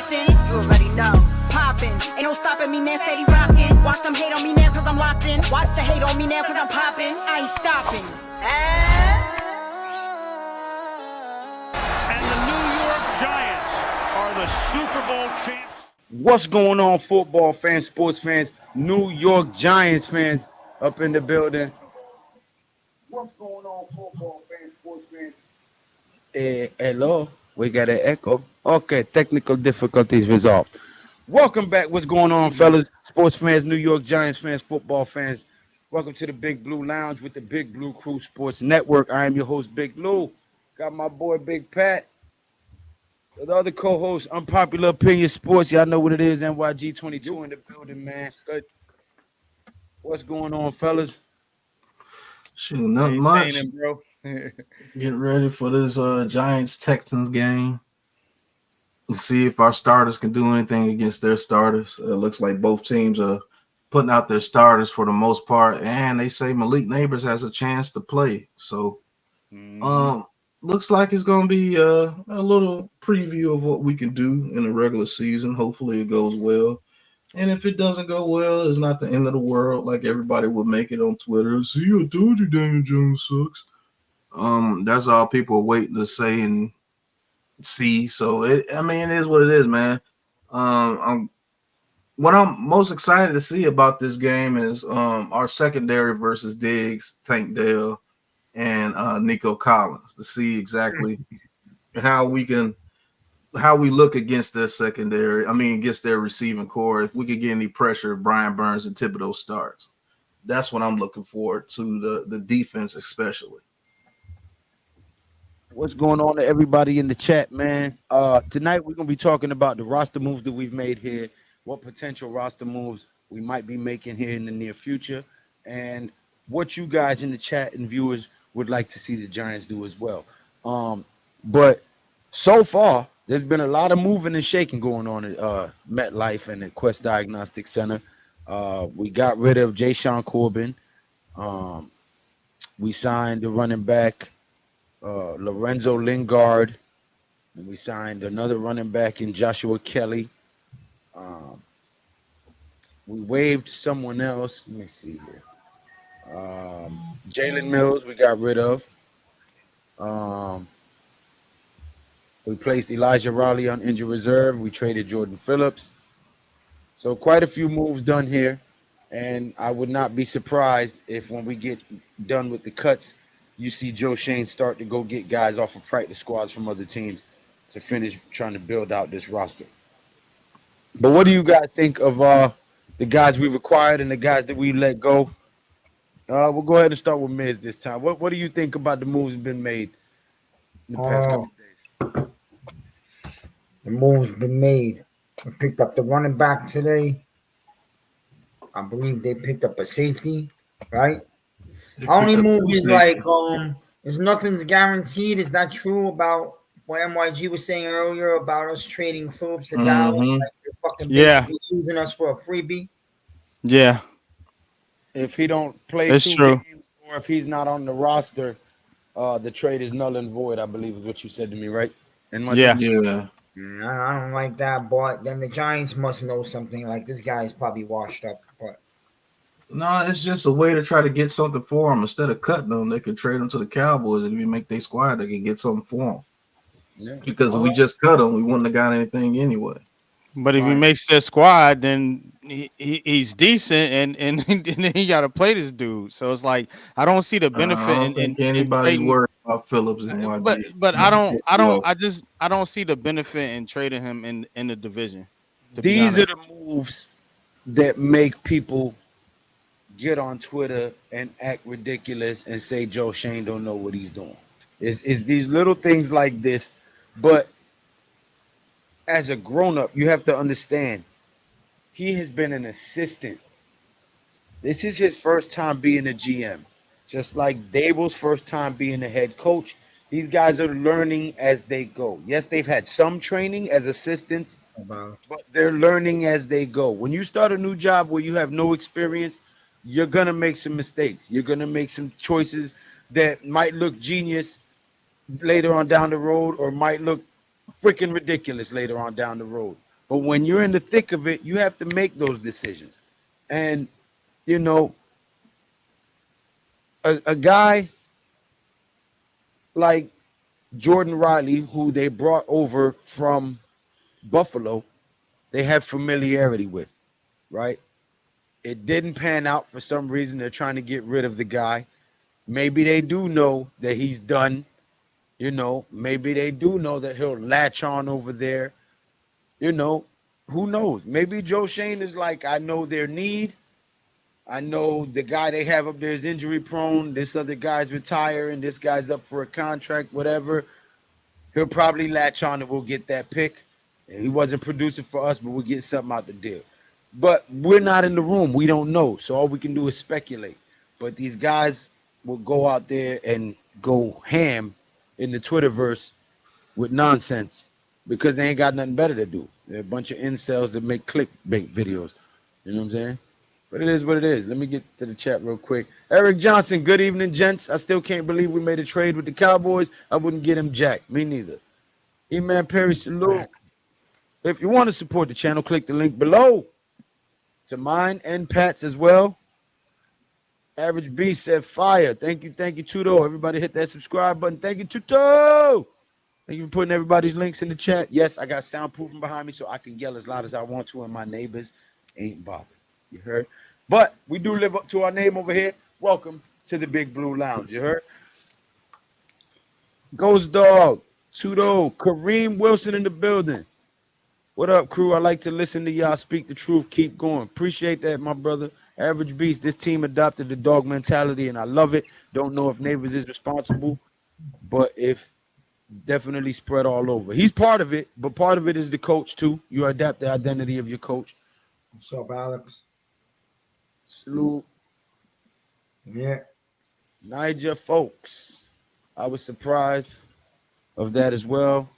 often. You already know. Poppin', ain't no stopping me now, steady rockin'. Watch them hate on me now cause I'm locked in. Watch the hate on me now cause I'm poppin'. I ain't stopping. And the New York Giants are the Super Bowl champs. What's going on, football fans, sports fans, New York Giants fans up in the building? What's going on, football fans, sports fans? Hello, we got an echo. Okay, technical difficulties resolved. Welcome back. What's going on, fellas? Sports fans, New York Giants fans, football fans. Welcome to the Big Blue Lounge with the Big Blue Crew Sports Network. I am your host, Big Blue. Got my boy, Big Pat. The other co-host, Unpopular Opinion Sports. Y'all know what it is, NYG22 in the building, man. Good. What's going on, fellas? Shoot, nothing much. Training, bro. Getting ready for this Giants-Texans game. Let's see if our starters can do anything against their starters. It looks like both teams are putting out their starters for the most part, and they say Malik Nabers has a chance to play. So, looks like it's going to be a little preview of what we can do in the regular season. Hopefully it goes well. And if it doesn't go well, it's not the end of the world like everybody would make it on Twitter. See, I told you Daniel Jones sucks. That's all people are waiting to say and see. So, it is what it is, man. What I'm most excited to see about this game is our secondary versus Diggs, Tank Dell, and Nico Collins to see exactly how we look against their secondary. Against their receiving core. If we could get any pressure, Brian Burns and Thibodeau starts. That's what I'm looking forward to, the defense especially. What's going on to everybody in the chat, man? Tonight we're going to be talking about the roster moves that we've made here, what potential roster moves we might be making here in the near future, and what you guys in the chat and viewers would like to see the Giants do as well. But so far, there's been a lot of moving and shaking going on at MetLife and at Quest Diagnostic Center. We got rid of Ja'Shawn Corbin. We signed the running back, Lorenzo Lingard, and we signed another running back in Joshua Kelly. We waived someone else. Let me see here. Jalen Mills we got rid of. We placed Elijah Raleigh on injured reserve. We traded Jordan Phillips. So quite a few moves done here. And I would not be surprised if when we get done with the cuts, you see Joe Schoen start to go get guys off of practice squads from other teams to finish trying to build out this roster. But what do you guys think of the guys we've acquired and the guys that we let go? We'll go ahead and start with Miz this time. What do you think about the moves that have been made in the past couple of days? The moves been made. We picked up the running back today. I believe they picked up a safety, right? Only move is like is nothing's guaranteed. Is that true about what MYG was saying earlier about us trading Phillips to Dallas? Like they're fucking basically using us for a freebie. Yeah. If he don't play it's true. games or if he's not on the roster, the trade is null and void, I believe is what you said to me, right? Yeah. I don't like that, but then the Giants must know something. Like this guy is probably washed up. But no, it's just a way to try to get something for him. Instead of cutting them, they could trade them to the Cowboys, and if you make their squad, they can get something for them. Yeah. Because if we just cut him, we wouldn't have got anything anyway. But if he makes their squad, then he's decent, and then he got to play this dude. So it's like I don't see the benefit. I don't think anybody's worried about Phillips. But I don't see the benefit in trading him in the division. These are the moves that make people get on Twitter and act ridiculous and say Joe Schoen don't know what he's doing. It's these little things like this, but as a grown-up, you have to understand he has been an assistant. This is his first time being a GM, just like Dable's first time being a head coach. These guys are learning as they go. Yes, they've had some training as assistants, but they're learning as they go. When you start a new job where you have no experience, you're going to make some mistakes. You're going to make some choices that might look genius later on down the road or might look freaking ridiculous later on down the road. But when you're in the thick of it, you have to make those decisions. And, you know, a guy like Jordan Riley, who they brought over from Buffalo, they have familiarity with, right? It didn't pan out for some reason. They're trying to get rid of the guy. Maybe they do know that he's done. You know, maybe they do know that he'll latch on over there. You know, who knows? Maybe Joe Schoen is like, I know their need. I know the guy they have up there is injury prone. This other guy's retiring. This guy's up for a contract, whatever. He'll probably latch on and we'll get that pick. And he wasn't producing for us, but we'll get something out the deal. But we're not in the room. We don't know. So all we can do is speculate. But these guys will go out there and go ham in the Twitterverse with nonsense because they ain't got nothing better to do. They're a bunch of incels that make clickbait videos. You know what I'm saying? But it is what it is. Let me get to the chat real quick. Eric Johnson, good evening, gents. I still can't believe we made a trade with the Cowboys. I wouldn't get him jack. Me neither. E-Man Perry, salute. If you want to support the channel, click the link below to mine and Pat's as well. Average B said fire. Thank you, Tuto. Everybody hit that subscribe button. Thank you, Tuto. Thank you for putting everybody's links in the chat. Yes, I got soundproofing behind me so I can yell as loud as I want to, and my neighbors ain't bothered. You heard? But we do live up to our name over here. Welcome to the Big Blue Lounge. You heard? Ghost Dog, Tuto, Kareem Wilson in the building. What up, crew? I like to listen to y'all speak the truth. Keep going. Appreciate that, my brother. Average Beast, this team adopted the dog mentality, and I love it. Don't know if Nabers is responsible, but if definitely spread all over. He's part of it, but part of it is the coach, too. You adapt the identity of your coach. What's up, Alex? Salute. Yeah. Niger folks. I was surprised of that as well.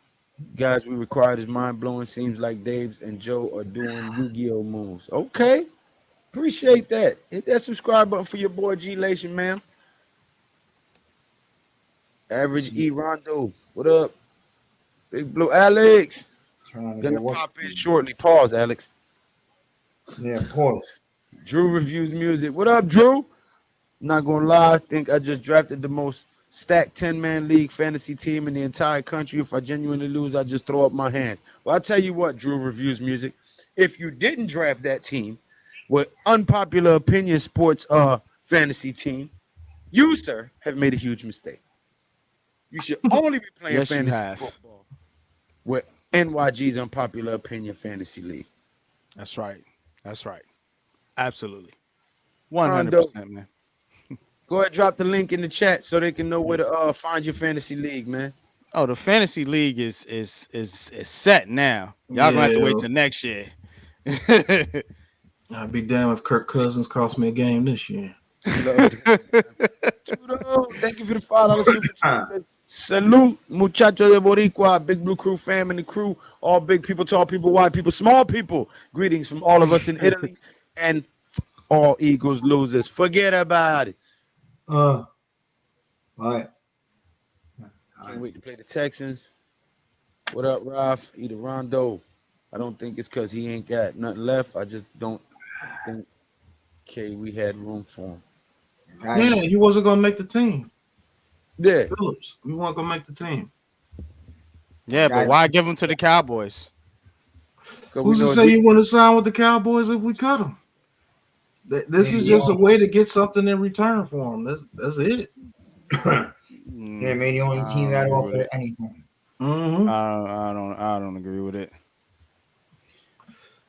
Guys, we required is mind-blowing. Seems like Dave's and Joe are doing Yu-Gi-Oh moves. Okay. Appreciate that. Hit that subscribe button for your boy G Lation, man. Average E Rondo. What up? Big Blue Alex. Gonna pop in shortly. Pause, Alex. Yeah, pause. Drew reviews music. What up, Drew? Not gonna lie, I think I just drafted the most stacked 10-man league fantasy team in the entire country. If I genuinely lose, I just throw up my hands. Well, I'll tell you what, Drew reviews music. If you didn't draft that team with unpopular opinion sports fantasy team, you, sir, have made a huge mistake. You should only be playing Yes, fantasy football with NYG's unpopular opinion fantasy league. That's right. That's right. Absolutely. 100%, man. Go ahead, drop the link in the chat so they can know where to find your fantasy league, man. Oh, the fantasy league is set now. Y'all gonna have to wait till next year. I'd be damn if Kirk Cousins cost me a game this year. Thank you for the $5 super chat. Salute, muchachos de Boricua, Big Blue Crew fam and the crew, all big people, tall people, wide people, small people. Greetings from all of us in Italy and all Eagles losers. Forget about it. All right. Can't wait to play the Texans. What up, Ralph? Either Rondo. I don't think it's because he ain't got nothing left. I just don't think we had room for him. Yeah, he wasn't gonna make the team. Yeah, Phillips, we weren't gonna make the team. Yeah, but why give him to the Cowboys? Who's to say he wouldn't sign with the Cowboys if we cut him? This is just a way to get something in return for him. That's it. Yeah, maybe the only team that offer anything. Mm-hmm. I don't agree with it.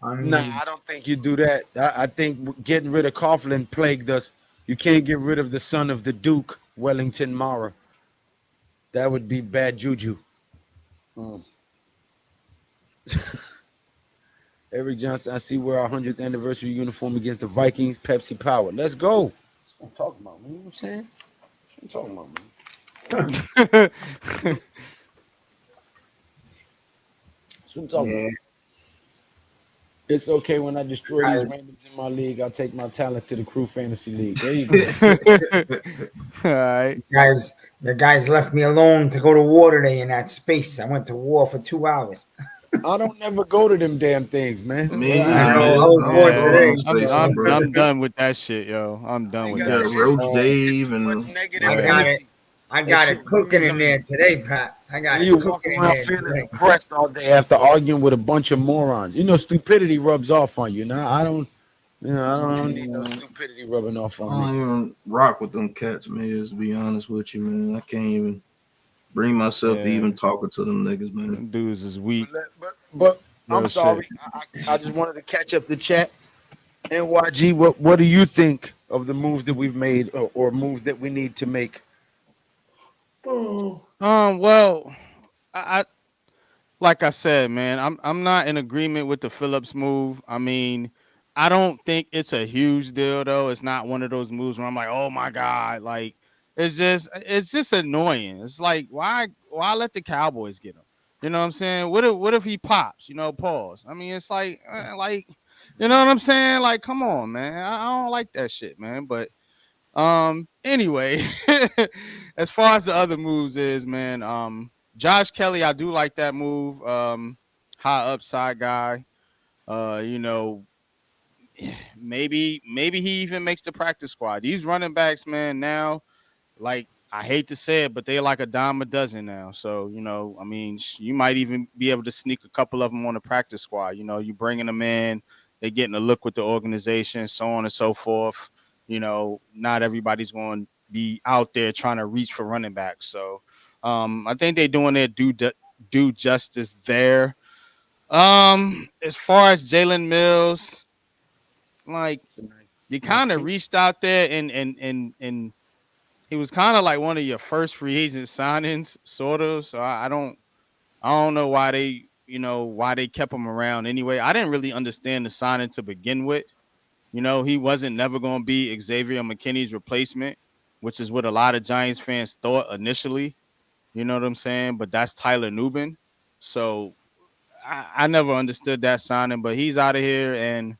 I don't think you do that. I think getting rid of Coughlin plagued us. You can't get rid of the son of the Duke, Wellington Mara. That would be bad juju. Eric Johnson, I see we're our 100th anniversary uniform against the Vikings. Pepsi Power. Let's go. That's what I'm talking about, man. You know what I'm saying? That's what I'm talking about, man. That's what I'm talking about. It's okay when I destroy these randoms in my league. I'll take my talents to the Crew Fantasy League. There you go. All right. The guys left me alone to go to war today in that space. I went to war for 2 hours. I don't never go to them damn things, man. Me I either, know. I man. was I bored don't go to today. them I'm spaces, bro. done with that shit, yo. I'm done They with got Yeah, that too shit. Roach much, Dave too much and negative I yeah. got it. energy. I That got shit it cooking wears in on you. there today, Pat. I got And it you walk cooking in around there feeling today. depressed all day after arguing with a bunch of morons. You know, stupidity rubs off on you. Now I don't, I don't need no stupidity rubbing off I on don't me. even rock with them cats, man. To be honest with you, man, I can't even bring myself to Yeah, even talking to them niggas, man. them dudes is weak. But I'm Real shit. sorry. I just wanted to catch up the chat. NYG, what do you think of the moves that we've made or moves that we need to make? Well, I like I said, man, I'm not in agreement with the Phillips move. I mean, I don't think it's a huge deal though. It's not one of those moves where I'm like, oh my god, like it's just annoying. It's like why let the Cowboys get him? You know what I'm saying? What if he pops? You know, pause. I mean, it's like you know what I'm saying? Like, come on, man. I don't like that shit, man. But anyway, as far as the other moves is, man, Josh Kelly, I do like that move. High upside guy. You know, maybe he even makes the practice squad. These running backs, man, now, like I hate to say it, but they like a dime a dozen now. So, you know, I mean, you might even be able to sneak a couple of them on the practice squad. You know, you bringing them in, they getting a look with the organization, so on and so forth. You know, not everybody's going to be out there trying to reach for running backs. So, I think they're doing their due justice there. As far as Jalen Mills, like you Nice kind of team. reached out there and he was kind of like one of your first free agent signings, sort of. So I don't know why they kept him around anyway. I didn't really understand the signing to begin with. You know, he wasn't never going to be Xavier McKinney's replacement, which is what a lot of Giants fans thought initially. You know what I'm saying? But that's Tyler Nubin. So I never understood that signing, but he's out of here. And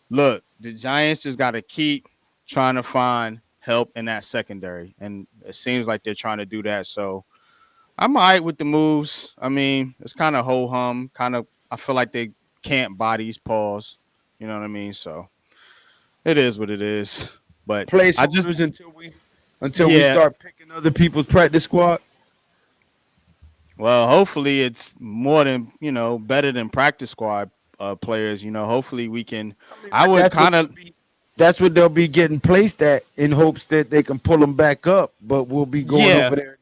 look, the Giants just got to keep trying to find help in that secondary. And it seems like they're trying to do that. So I'm all right with the moves. I mean, it's kind of ho hum. Kind of, I feel like they can't bodies, pause. You know what I mean? So it is what it is. But I just, Placeholders until we yeah. start picking other people's practice squad. Well, hopefully it's more than, better than practice squad players. You know, hopefully we can. I mean, I but was kind of, that's what they'll be getting placed at in hopes that they can pull them back up. But we'll be going yeah, over there.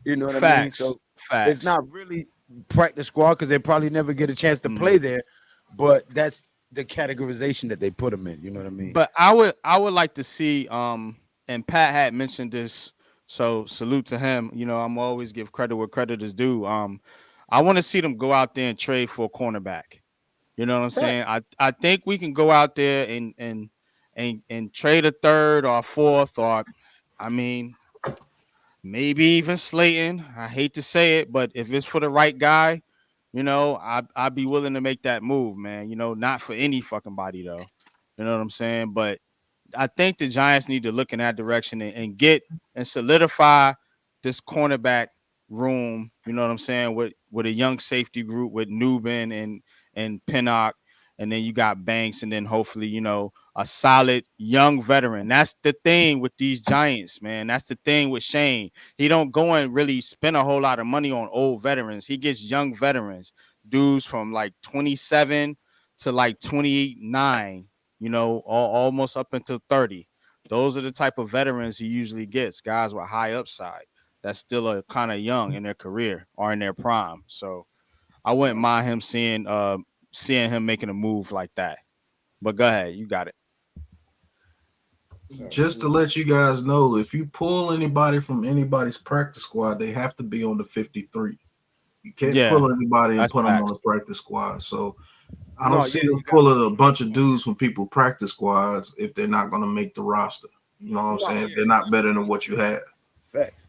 You know what I mean? facts, So it's facts. not really practice squad because they probably never get a chance to play Mhm. there. But that's the categorization that they put them in. You know what I mean? But I would like to see and Pat had mentioned this, so salute to him. You know, I'm always give credit where credit is due. I want to see them go out there and trade for a cornerback. You know what I'm Fact. saying? I think we can go out there and trade a third or a fourth, or I mean maybe even Slayton. I hate to say it, but if it's for the right guy, I'd be willing to make that move, man. You know, not for any fucking body though. You know what I'm saying? But I think the Giants need to look in that direction and get and solidify this cornerback room. You know what I'm saying? With a young safety group with Nubin and Pinnock, and then you got Banks, and then hopefully a solid young veteran. That's the thing with these Giants, man. That's the thing with Shane. He don't go and really spend a whole lot of money on old veterans. He gets young veterans, dudes from like 27 to like 29, almost up until 30. Those are the type of veterans he usually gets, guys with high upside that's still a kind of young in their career or in their prime. So I wouldn't mind him seeing him making a move like that. But go ahead, you got it. Just to let you guys know, if you pull anybody from anybody's practice squad, they have to be on the 53. You can't Yeah, pull anybody and that's put them on facts. the practice squad. So I don't No, see yeah, them you got pulling a bunch of dudes from people practice squads if they're not going to make the roster. You know what I'm no, saying? yeah, If they're not better than what you have. facts.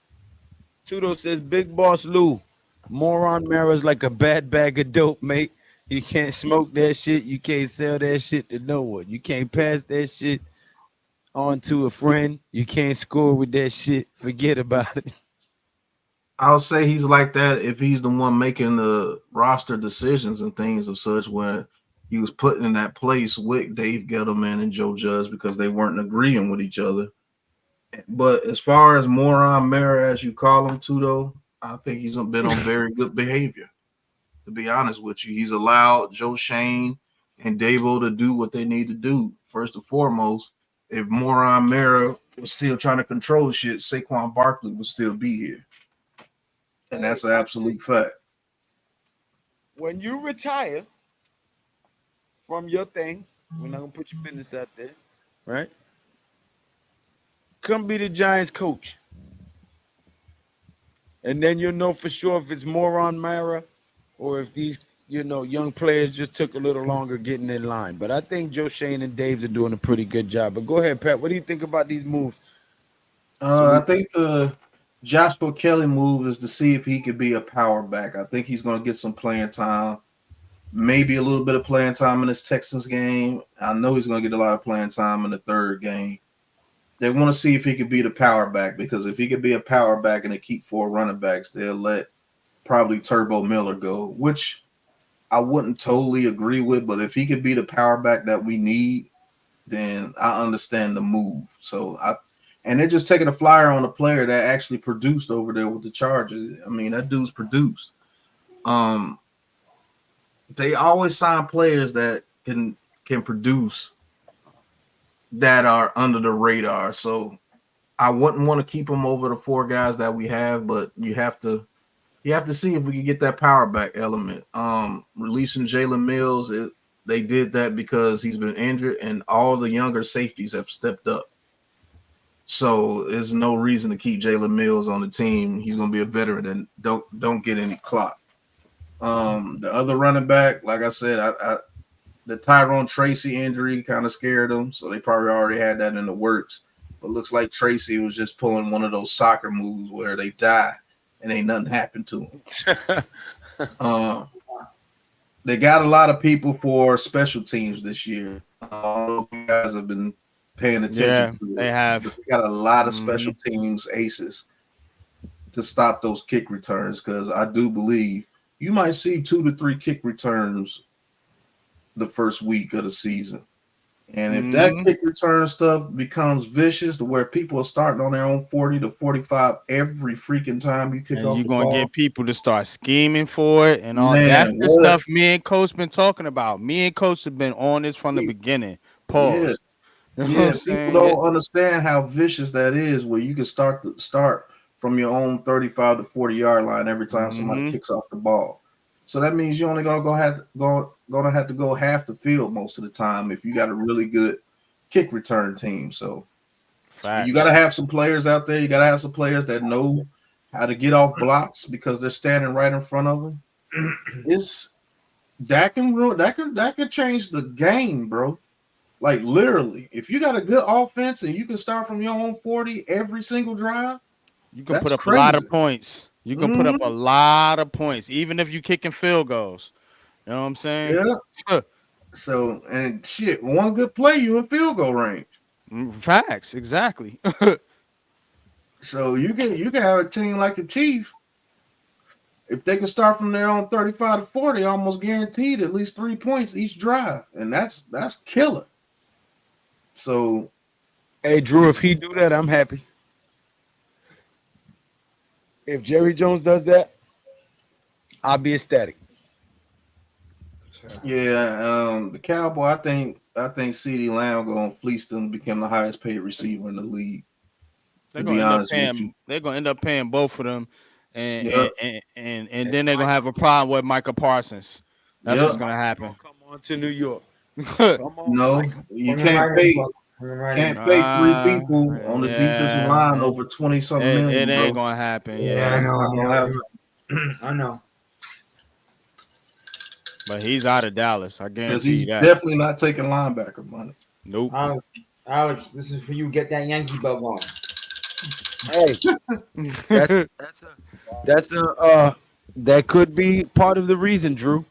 Tudo says Big Boss Lou, moron Mara's like a bad bag of dope, mate. You can't smoke that shit. You can't sell that shit to no one. You can't pass that shit on to a friend. You can't score with that shit. Forget about it. I'll say he's like that if he's the one making the roster decisions and things of such, when he was put in that place with Dave Gettleman and Joe Judge because they weren't agreeing with each other. But as far as Moron Mara, as you call him, too, though, I think he's been on very good behavior. To be honest with you, he's allowed Joe Schoen and Dabo to do what they need to do. First and foremost, if Moron Mara was still trying to control shit, Saquon Barkley would still be here. And that's an absolute fact. When you retire from your thing, we're not gonna put your business out there, right? Come be the Giants coach. And then you'll know for sure if it's Moron Mara or if these, young players just took a little longer getting in line. But I think Joe Schoen and Daves are doing a pretty good job. But go ahead, Pat. What do you think about these moves? I think the Joshua Kelly move is to see if he could be a power back. I think he's going to get some playing time, maybe a little bit of playing time in this Texans game. I know he's going to get a lot of playing time in the third game. They want to see if he could be the power back, because if he could be a power back and they keep 4 running backs, they'll let probably Turbo Miller go, which I wouldn't totally agree with. But if he could be the power back that we need, then I understand the move. And they're just taking a flyer on a player that actually produced over there with the Chargers. I mean, that dude's produced. They always sign players that can produce that are under the radar. So I wouldn't want to keep them over the 4 guys that we have, but you have to see if we can get that power back element. Releasing Jalen Mills, they did that because he's been injured, and all the younger safeties have stepped up. So there's no reason to keep Jalen Mills on the team. He's going to be a veteran and don't get any clock. The other running back, like I said, the Tyrone Tracy injury kind of scared them, so they probably already had that in the works. But looks like Tracy was just pulling one of those soccer moves where they die and ain't nothing happened to him. They got a lot of people for special teams this year. I don't know if you guys have been paying attention to it. They have. They got a lot of special teams aces to stop those kick returns, because I do believe you might see 2 to 3 kick returns the first week of the season. And if that kick return stuff becomes vicious to where people are starting on their own 40 to 45 every freaking time you kick off the ball, you're going to get people to start scheming for it and all. That's the stuff me and Coach been talking about. Me and Coach have been on this from the beginning. Pause. Yeah, people don't understand how vicious that is, where you can start from your own 35 to 40 yard line every time somebody kicks off the ball. So that means you're only gonna have to go half the field most of the time if you got a really good kick return team. So you got to have some players out there. You got to have some players that know how to get off blocks because they're standing right in front of them. That can change the game, bro. Like, literally, if you got a good offense and you can start from your own 40 every single drive, you can put up a lot of points. You can put up a lot of points, even if you're kicking field goals. You know what I'm saying? Yeah. So, and shit, one good play, you in field goal range. Facts, exactly. So you can have a team like the Chiefs. If they can start from their own 35 to 40, almost guaranteed at least 3 points each drive, and that's killer. So, hey, Drew, if he do that, I'm happy. If Jerry Jones does that, I'll be ecstatic. Yeah, the Cowboy, I think CeeDee Lamb going to fleece them, become the highest paid receiver in the league. They're going to end up paying both of them, and then they're going to have a problem with Micah Parsons. That's what's going to happen. Come on to New York. No, you can't pay 3 people on the defensive line over 20-something million. It ain't going to happen. Yeah, I know. But he's out of Dallas. I guarantee he's that. Definitely not taking linebacker money. Nope. Alex, this is for you. Get that Yankee bug on. Hey, that could be part of the reason, Drew.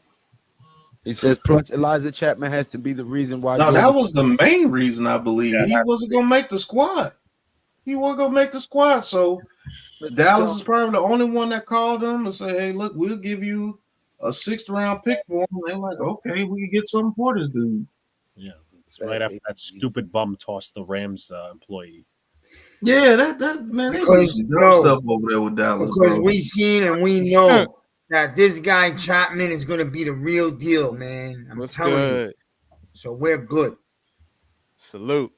He says, plus Elijah Chapman has to be the reason why. No, that was the main reason, I believe. He wasn't going to make the squad. he wasn't gonna make the squad. So Mr. Dallas Jones. is probably the only one that called him and say, "Hey, look, we'll give you a 6th round pick for him." They're like, "Okay, we can get something for this dude." Yeah, it's right after that stupid bum tossed the Rams employee. Yeah, that man, they do Because, some bro, dumb stuff over there with Dallas, Because bro. we seen and we know that this guy Chapman is gonna be the real deal, man. I'm What's telling you. good? So we're good. Salute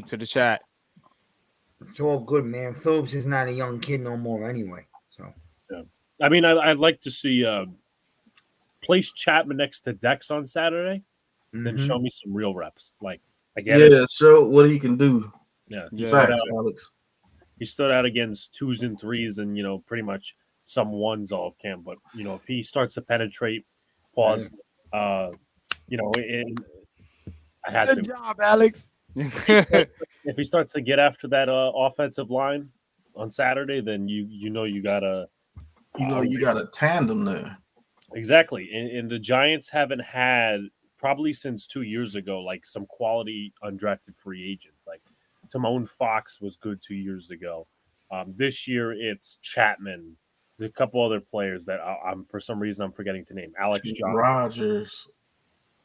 to the chat. It's all good, man. Phillips is not a young kid no more, anyway. So Yeah. I mean, I'd like to see place Chapman next to Dex on Saturday, then show me some real reps. Like I get it. Show what he can do. Yeah, Facts, Alex. He stood out against 2s and 3s and pretty much some 1s all of camp. But if he starts to penetrate, pause. I had Good to. job, Alex. If he starts to get after that offensive line on Saturday, then you got a you got a tandem there. Exactly, and the Giants haven't had probably since 2 years ago like some quality undrafted free agents. Like Timon Fox was good 2 years ago. This year it's Chapman. There's a couple other players that I'm for some reason I'm forgetting to name. Alex Johnson.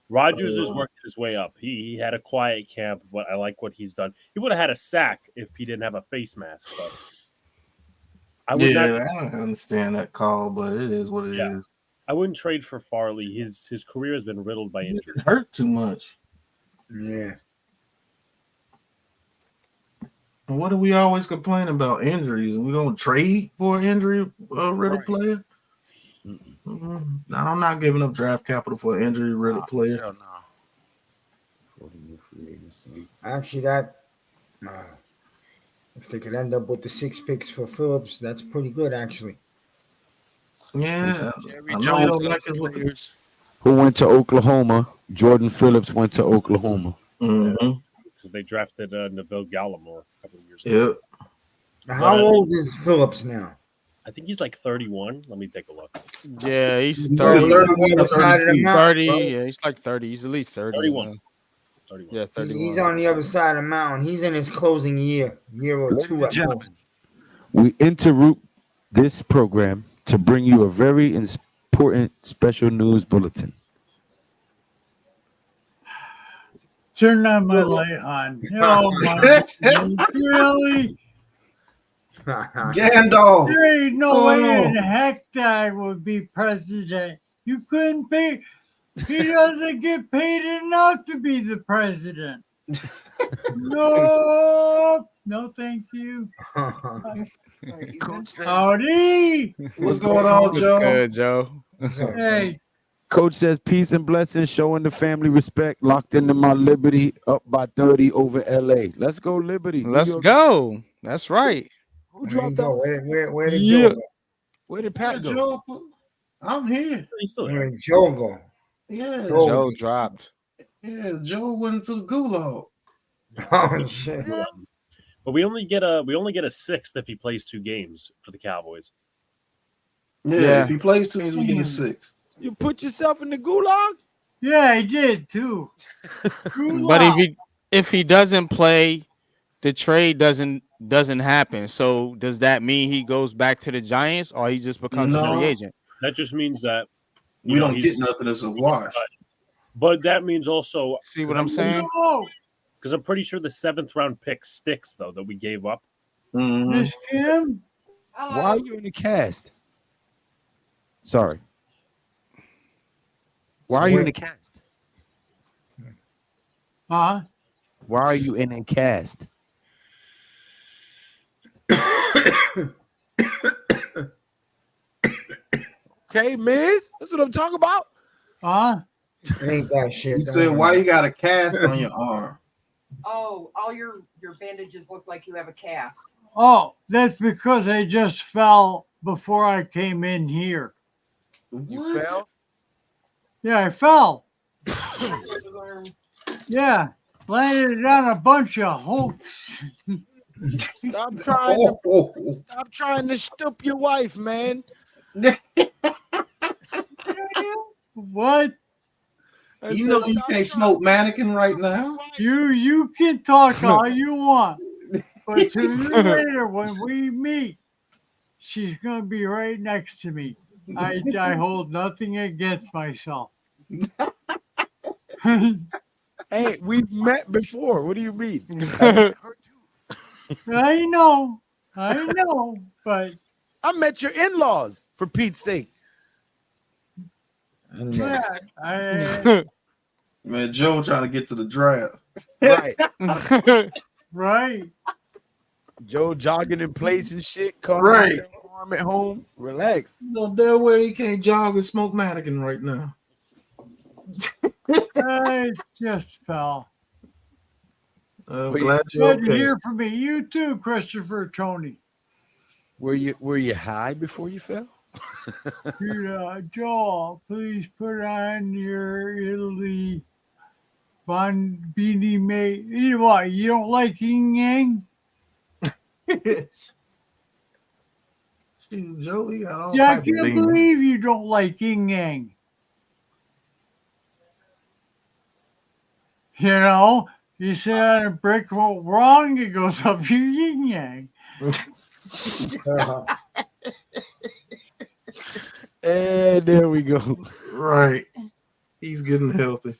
Rogers is working his way up. He had a quiet camp, but I like what he's done. He would have had a sack if he didn't have a face mask. But I don't understand that call, but it is what it is. I wouldn't trade for Farley. His career has been riddled by injury. It hurt too much. Yeah. And what do we always complain about? Injuries. We're gonna trade for an injury riddled player. I'm not giving up draft capital for an injury riddled player. Hell no. Actually, that if they could end up with the 6 picks for Phillips, that's pretty good, actually. Yeah, Jerry Jones who went to Oklahoma. Jordan Phillips went to Oklahoma. Because they drafted Neville Gallimore a couple of years ago. How old is Phillips now? I think he's like 31. Let me take a look. Yeah, he's 30. 30. Yeah, he's like 30. He's at least 30. 31. 31. Yeah, 31. He's on the other side of the mountain. He's in his closing year or two at most. We interrupt this program to bring you a very important special news bulletin. Turn that my light on. Oh my! Really? Gandalf. There ain't no way in heck that I would be president. You couldn't pay. He doesn't get paid enough to be the president. No, thank you. Howdy. What's going on, Joe? Good, Joe. Hey. Coach says peace and blessings, showing the family respect. Locked into my Liberty, up by 30 over LA. Let's go, Liberty. Let's go. That's right. Who dropped that? Where did Joe go? go? Where did Pat go? I'm here. He's still Where there. did Joe go? Yeah, Joe dropped. Yeah, Joe went into the gulag. Oh shit! But we only get a sixth if he plays 2 games for the Cowboys. Yeah. If he plays 2 games, we get a 6th. You put yourself in the gulag? Yeah, I did too. But if he doesn't play, the trade doesn't happen. So does that mean he goes back to the Giants, or he just becomes a free agent? That just means that we don't get nothing as a wash. But that means also, see what I'm saying? Because I'm pretty sure the 7th round pick sticks though that we gave up. Miss Kim? Why are you in the cast? Sorry. Why are you in the cast? Huh? Why are you in a cast? Okay, Miz. That's what I'm talking about. Huh? Ain't that shit? You said, why you got a cast on your arm? Oh, all your bandages look like you have a cast. Oh, that's because I just fell before I came in here. You fell? Yeah, I fell. Yeah, landed on a bunch of hooks. Stop trying to stoop your wife, man. What? You know you can't smoke mannequin right now. You can talk all you want. But sooner or later, when we meet, she's gonna be right next to me. I hold nothing against myself. Hey, we've met before. What do you mean? I met her too. I know, but I met your in-laws, for Pete's sake. yeah, I, Man, Joe trying to get to the draft. Right. right. Joe jogging in place and shit. Calling Right. himself arm at home. Relax. No, that way he can't jog and smoke mannequin right now. I just fell. Glad you're Glad to okay. hear from me. You too, Christopher Tony. Were you high before you fell? Joel, please put on your Italy beanie mate. You know what? You don't like yin yang? Shoot, Joe, he got all Yeah, I type of can't demons. believe you don't like yin yang. You know, you sit on a brick wall wrong, it goes up your yin yang. And there we go. Right. He's getting healthy.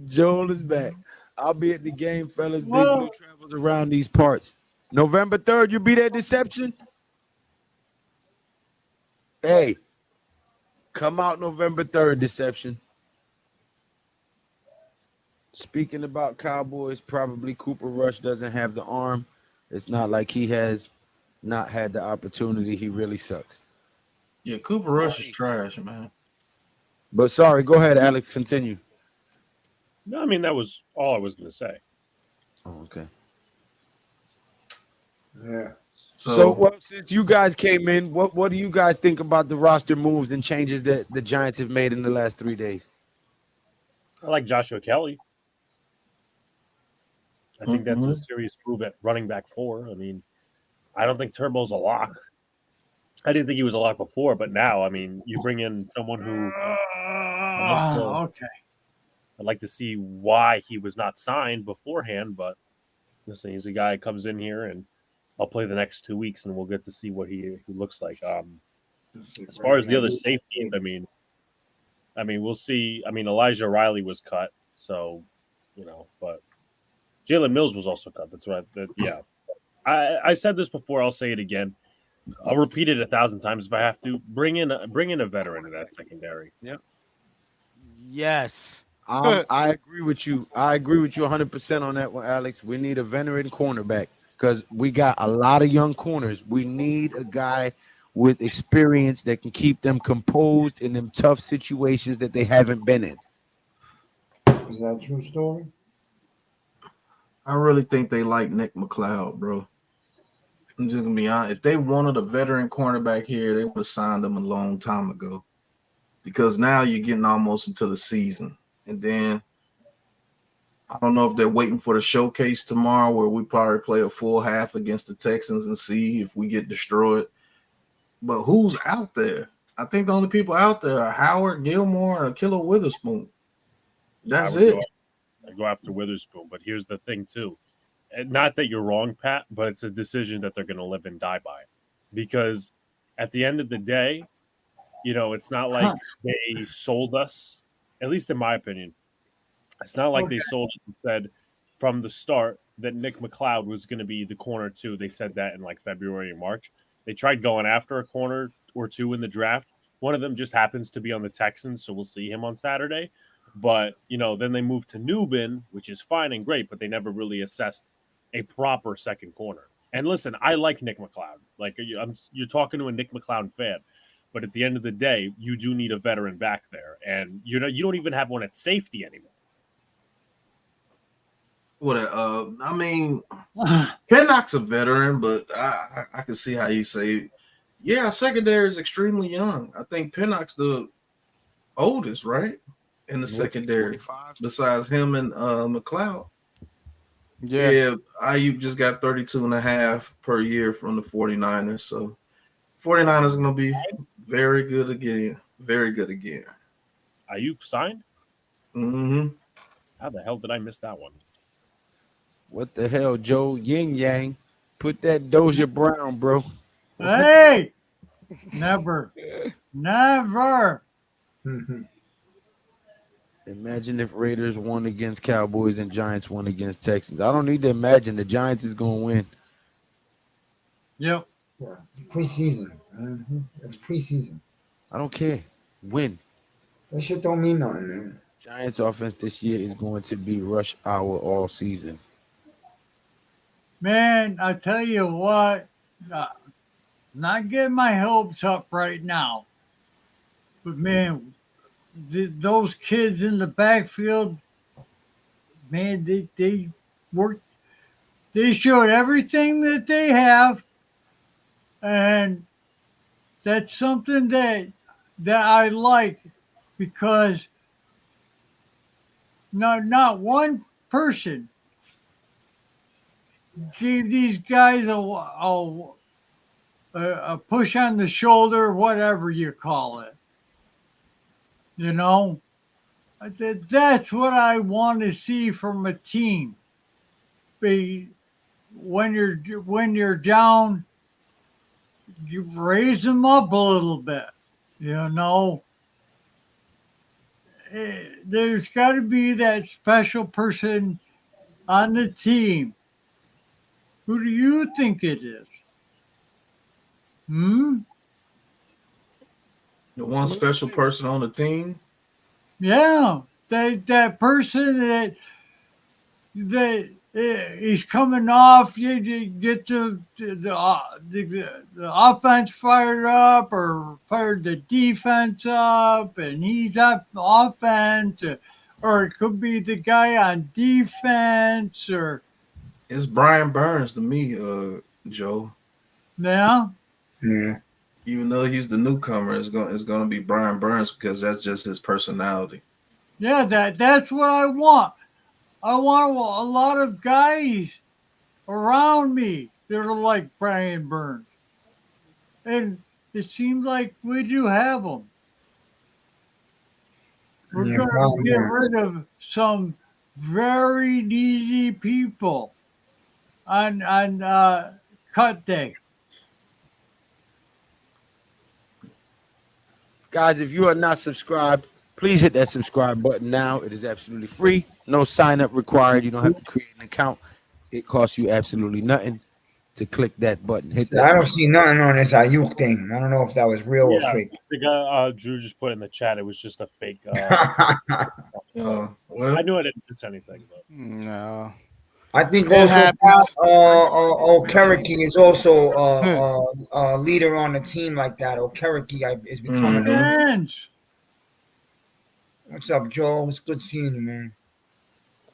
Joel is back. I'll be at the game, fellas. Big Well- Blue travels around these parts. November 3rd, you be there, Deception? Hey, come out November 3rd, Deception. Speaking about Cowboys, probably Cooper Rush doesn't have the arm. It's not like he has not had the opportunity. He really sucks. Yeah, Cooper Rush is trash, man. But sorry, go ahead, Alex. Continue. No, I mean, that was all I was going to say. Oh, okay. Yeah. So, well, since you guys came in, what do you guys think about the roster moves and changes that the Giants have made in the last 3 days? I like Joshua Kelly. I think that's a serious move at running back 4. I mean, I don't think Turbo's a lock. I didn't think he was a lock before, but now, I mean, you bring in someone who Okay. I'd like to see why he was not signed beforehand, but listen, he's a guy who comes in here and I'll play the next 2 weeks and we'll get to see what he looks like. As far as the other safeties, I mean, we'll see. I mean, Elijah Riley was cut, so but Jalen Mills was also cut. That's right. Yeah, I said this before. I'll say it again. I'll repeat it 1,000 times if I have to. Bring in a veteran in that secondary. Yep. Yes. I agree with you. I agree with you 100% on that one, Alex. We need a veteran cornerback because we got a lot of young corners. We need a guy with experience that can keep them composed in them tough situations that they haven't been in. Is that a true story? I really think they like Nick McLeod, bro. I'm just gonna be honest. If they wanted a veteran cornerback here, they would have signed him a long time ago. Because now you're getting almost into the season. And then I don't know if they're waiting for the showcase tomorrow where we probably play a full half against the Texans and see if we get destroyed. But who's out there? I think the only people out there are Howard, Gilmore, and Killer Witherspoon. That's it. I go after Witherspoon, but here's the thing too. And not that you're wrong, Pat, but it's a decision that they're going to live and die by. Because at the end of the day, it's not like they sold us, at least in my opinion. It's not like they sold us and said from the start that Nick McLeod was going to be the corner 2. They said that in like February and March. They tried going after a corner or 2 in the draft. One of them just happens to be on the Texans, so we'll see him on Saturday. But, then they moved to Nubin, which is fine and great, but they never really assessed a proper second corner. And listen, I like Nick McLeod. Like, you're talking to a Nick McLeod fan. But at the end of the day, you do need a veteran back there. And, you don't even have one at safety anymore. I mean, Pinnock's a veteran, but I can see how you say, yeah, secondary is extremely young. I think Pinnock's the oldest, right? In the secondary, besides him and McLeod. Yeah, Ayuk just got 32.5 per year from the 49ers. So 49ers going to be very good again. Very good again. Ayuk signed? Mm-hmm. How the hell did I miss that one? What the hell, Joe? Yin Yang. Put that Doja Brown, bro. Hey, never. Imagine if Raiders won against Cowboys and Giants won against Texans. I don't need to imagine. The Giants is going to win. Yep. Yeah, it's preseason, man. It's preseason. I don't care. Win. That shit don't mean nothing, man. Giants offense this year is going to be rush hour all season. Man, I tell you what, not getting my hopes up right now. But man, those kids in the backfield, man, they worked. They showed everything that they have, and that's something that I like because not one person gave these guys a push on the shoulder, whatever you call it. You know, that's what I want to see from a team. When you're down, you raise them up a little bit. You know, there's got to be that special person on the team. Who do you think it is? The one special person on the team? Yeah, that person that he's coming off. You get the offense fired up or fired the defense up, and he's up offense, or it could be the guy on defense, or It's Brian Burns to me, Joe. yeah. Even though he's the newcomer, it's gonna be Brian Burns because that's just his personality. Yeah, that's what I want. I want a lot of guys around me that are like Brian Burns. And it seems like we do have them. We're going to get rid of some very needy people on cut day. Guys, if you are not subscribed, please hit that subscribe button now. It is absolutely free. No sign up required. You don't have to create an account. It costs you absolutely nothing to click that button. Hit that. I don't see nothing on this Ayuk thing. I don't know if that was real or fake. The guy Drew just put in the chat. It was just a fake. Well, I knew I didn't miss anything. But. No. I think also Okereke is also a leader on the team like that. Okereke is becoming. What's up, Joe? It's good seeing you, man.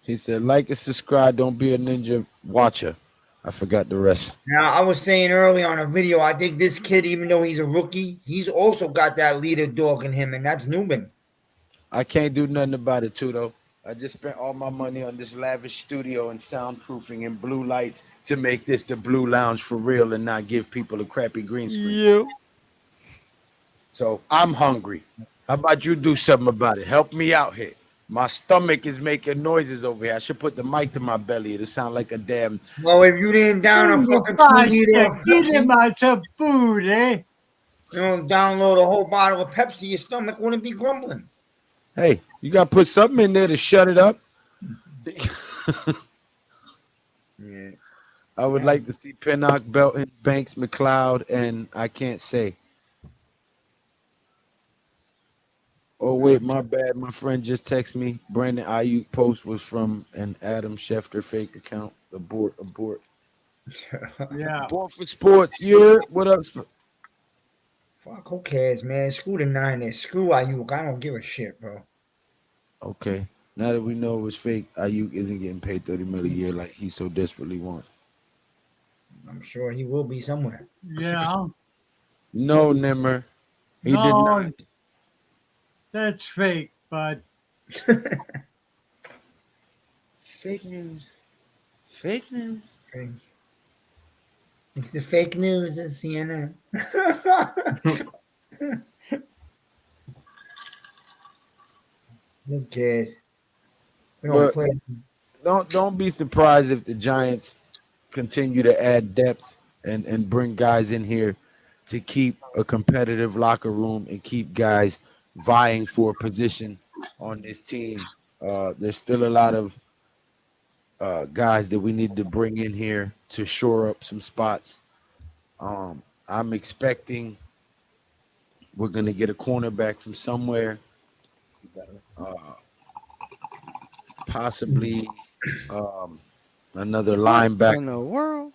He said, like and subscribe. Don't be a ninja watcher. I forgot the rest. Now, I was saying earlier on a video, I think this kid, even though he's a rookie, he's also got that leader dog in him, and that's Newman. I can't do nothing about it, too, though. I just spent all my money on this lavish studio and soundproofing and blue lights to make this the Blue Lounge for real and not give people a crappy green screen. Yeah. So I'm hungry. How about you do something about it? Help me out here. My stomach is making noises over here. I should put the mic to my belly. It'll sound like a damn. Well, if you didn't down a fucking 2 liter of Pepsi, some food, eh? You don't download a whole bottle of Pepsi, your stomach wouldn't be grumbling. Hey, you got to put something in there to shut it up. Yeah. I would like to see Pinnock, Belton, Banks, McLeod, and I can't say. Oh, wait, my bad. My friend just texted me. Brandon Ayuk post was from an Adam Schefter fake account. Abort. Yeah. Abort for sports. Yeah. What up? Fuck, who cares, man? Screw the Niners. Screw Ayuk. I don't give a shit, bro. Okay. Now that we know it was fake, Ayuk isn't getting paid $30 million a year like he so desperately wants. I'm sure he will be somewhere. Yeah. No, Nimmer. He did not. That's fake, but Fake news. Fake news. It's the fake news at CNN. Who cares? We don't But play. don't be surprised if the Giants continue to add depth and bring guys in here to keep a competitive locker room and keep guys vying for a position on this team. There's still a lot of guys that we need to bring in here to shore up some spots. I'm expecting we're going to get a cornerback from somewhere, possibly another What linebacker. in the world?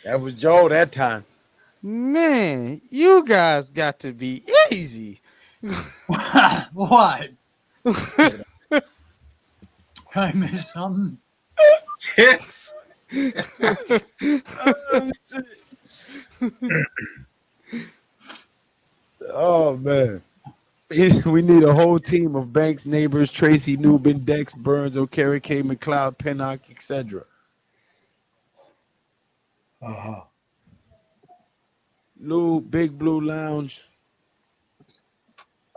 That was Joe that time. Man, you guys got to be easy. What? I missed something. Yes. Oh man. We need a whole team of Banks, Nabers, Tracy, Newbin, Dex, Burns, O'Kerry, K, McLeod, Pinnock, etc. Uh-huh. Lou, Big Blue Lounge.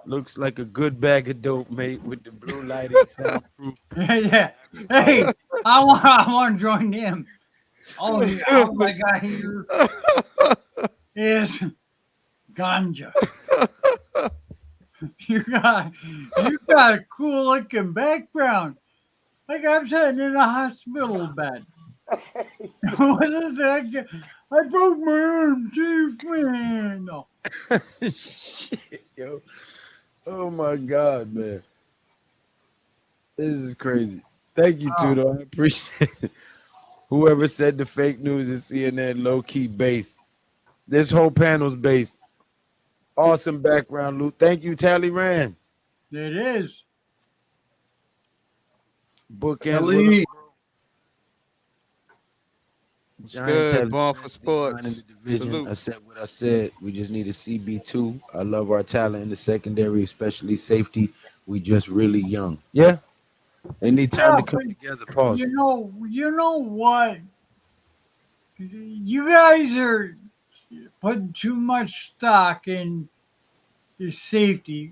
Looks like a good bag of dope, mate, with the blue lighting soundproof. Yeah. Hey, I want to join him. All I got here is ganja. You got a cool looking background. Like I'm sitting in a hospital bed. What is that? I broke my arm too, man. No. Shit, yo. Oh my God, man. This is crazy. Thank you, Tudo. I appreciate it. Whoever said the fake news is CNN low-key based. This whole panel's based. Awesome background, Lou. Thank you, Tally Rand. It is. Bookends. Malik. It's Giants good. have Born the for best D-line in sports. the division. Salute. I said what I said. We just need a CB2. I love our talent in the secondary, especially safety. We just really young. Yeah. They need time to come together. Pause. You know what? You guys are putting too much stock in the safety.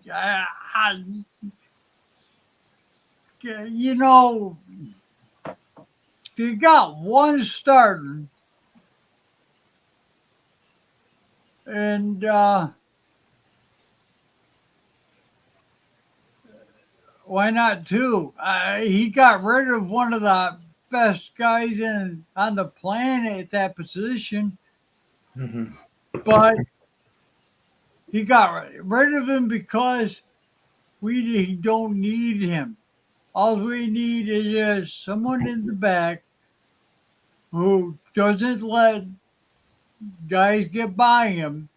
You know, they got one starter, and why not two? He got rid of one of the best guys on the planet at that position, but he got rid of him because we don't need him. All we need is just someone in the back who doesn't let guys get by him.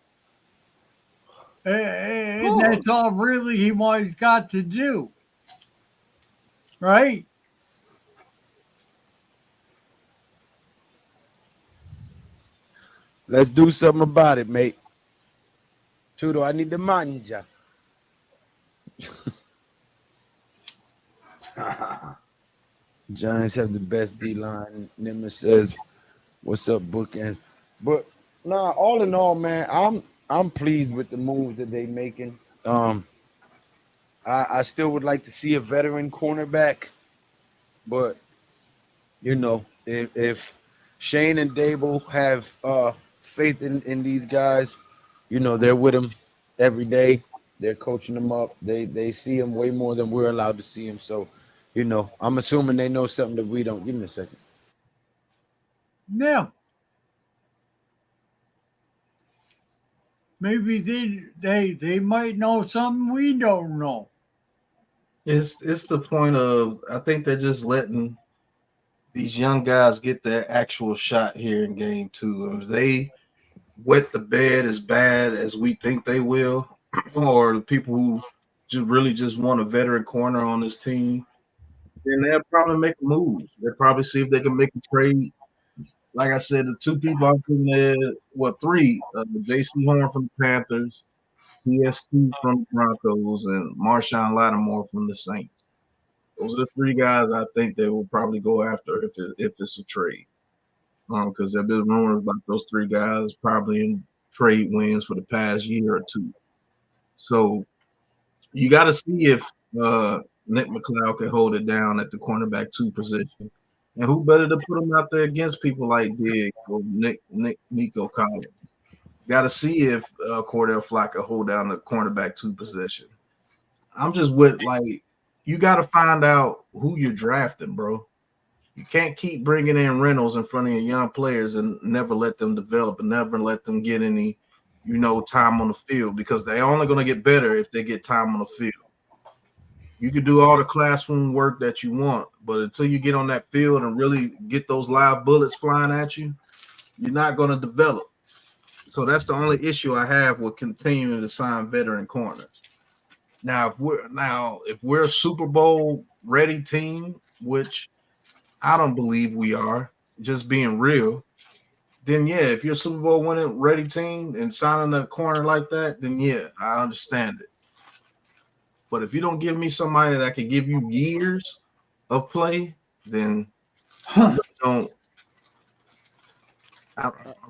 And that's all really he's got to do. Right? Let's do something about it, mate. Tudo, I need the manja. Giants have the best D-line. Nimmer says, what's up, bookends? But nah, all in all, man, I'm pleased with the moves that they making. I still would like to see a veteran cornerback, but you know, if Shane and Dable have faith in these guys, you know, they're with them every day. They're coaching them up. They see them way more than we're allowed to see them. So, you know, I'm assuming they know something that we don't. Give me a second. Yeah. Maybe they might know something we don't know. It's the point of I think they're just letting these young guys get their actual shot here in game 2. If they wet the bed as bad as we think they will, or the people who just want a veteran corner on this team, then they'll probably make a move. They'll probably see if they can make a trade. Like I said, the two people I'm thinking there, well, three, J.C. Horn from the Panthers, PS2 from the Broncos, and Marshawn Lattimore from the Saints. Those are the three guys I think they will probably go after if it's a trade. Because there have been rumors about those three guys probably in trade wins for the past year or two. So you got to see if Nick McLeod can hold it down at the cornerback 2 position. And who better to put him out there against people like Diggs or Nico Collins? Got to see if Cordell Flott can hold down the cornerback 2 position. I'm just with, like, you got to find out who you're drafting, bro. You can't keep bringing in Reynolds in front of your young players and never let them develop and never let them get any, time on the field, because they're only going to get better if they get time on the field. You can do all the classroom work that you want, but until you get on that field and really get those live bullets flying at you, you're not going to develop. So that's the only issue I have with continuing to sign veteran corners. Now, if we're a Super Bowl ready team, which I don't believe we are, just being real, then yeah, if you're a Super Bowl winning ready team and signing a corner like that, then yeah, I understand it. But if you don't give me somebody that can give you years of play, then I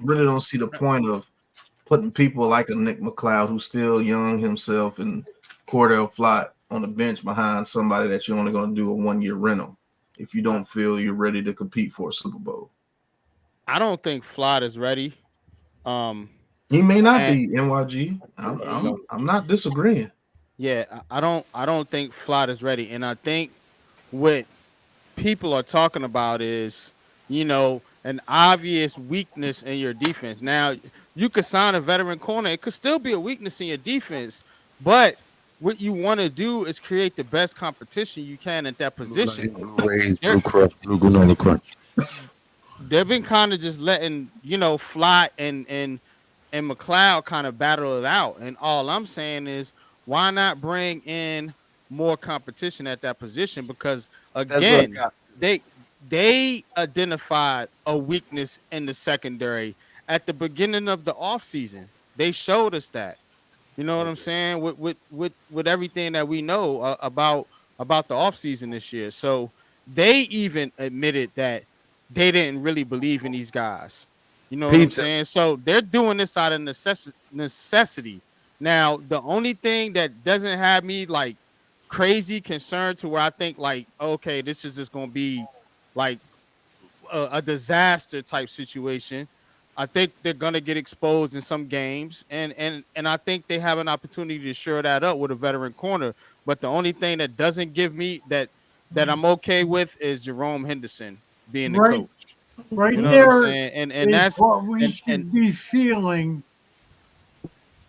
really don't see the point of putting people like a Nick McLeod, who's still young himself, and Cordell Flott on the bench behind somebody that you're only going to do a 1-year rental if you don't feel you're ready to compete for a Super Bowl. I don't think Flott is ready. He may not be, NYG. I'm not disagreeing. Yeah, I don't think Flott is ready, and I think what people are talking about is, an obvious weakness in your defense. Now, you could sign a veteran corner; it could still be a weakness in your defense, but what you want to do is create the best competition you can at that position. Blue granola crunch. They've been kind of just letting Flott and McLeod kind of battle it out, and all I'm saying is, why not bring in more competition at that position? Because again, they identified a weakness in the secondary at the beginning of the offseason. They showed us that. You know what I'm saying? With everything that we know about the offseason this year. So they even admitted that they didn't really believe in these guys. You know what I'm saying? So they're doing this out of necessity. Now, the only thing that doesn't have me like crazy concerned to where I think like, okay, this is just going to be like a disaster type situation. I think they're going to get exposed in some games, and I think they have an opportunity to shore that up with a veteran corner. But the only thing that doesn't give me that I'm okay with is Jerome Henderson being the coach. Right, you know there, what I'm saying? And that's what we should be feeling.